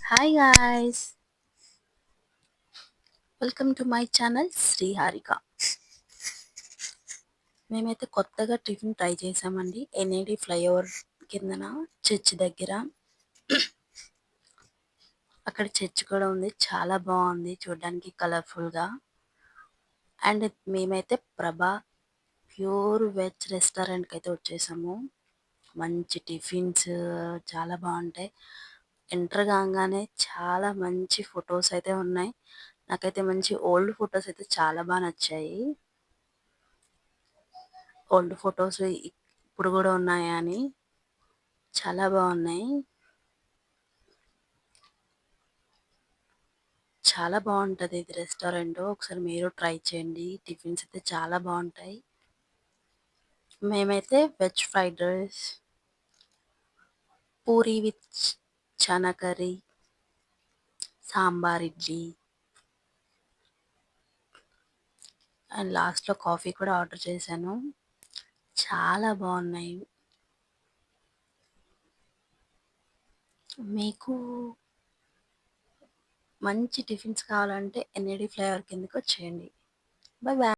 Hi guys, welcome to my channel Sri Harika. మేమైతే కొత్తగా tiffin try చేసామండి. ఎన్ఏడి ఫ్లైఓవర్ కిందన చర్చ్ దగ్గర. అక్కడ చర్చ్ కూడా ఉంది, చాలా బాగుంది చూడడానికి కలర్ఫుల్గా. అండ్ మేమైతే ప్రభా ప్యూర్ వెజ్ రెస్టారెంట్కి అయితే వచ్చేసాము. మంచి టిఫిన్స్ చాలా బాగుంటాయి. ఎంటర్ కాగానే చాలా మంచి ఫొటోస్ అయితే ఉన్నాయి. నాకైతే మంచి ఓల్డ్ ఫొటోస్ అయితే చాలా బాగా నచ్చాయి. ఓల్డ్ ఫొటోస్ ఇప్పుడు కూడా ఉన్నాయా అని చాలా బాగున్నాయి. చాలా బాగుంటుంది ఇది రెస్టారెంట్. ఒకసారి మీరు ట్రై చేయండి. టిఫిన్స్ అయితే చాలా బాగుంటాయి. మేమైతే veg fried rice, puri with chana curry, sambar idli and లాస్ట్లో కాఫీ కూడా ఆర్డర్ చేశాను. చాలా బాగున్నాయి. మీకు మంచి టిఫిన్స్ కావాలంటే ఎన్ఏడి ఫ్లేవర్ కిందకి వచ్చేయండి. Bye bye.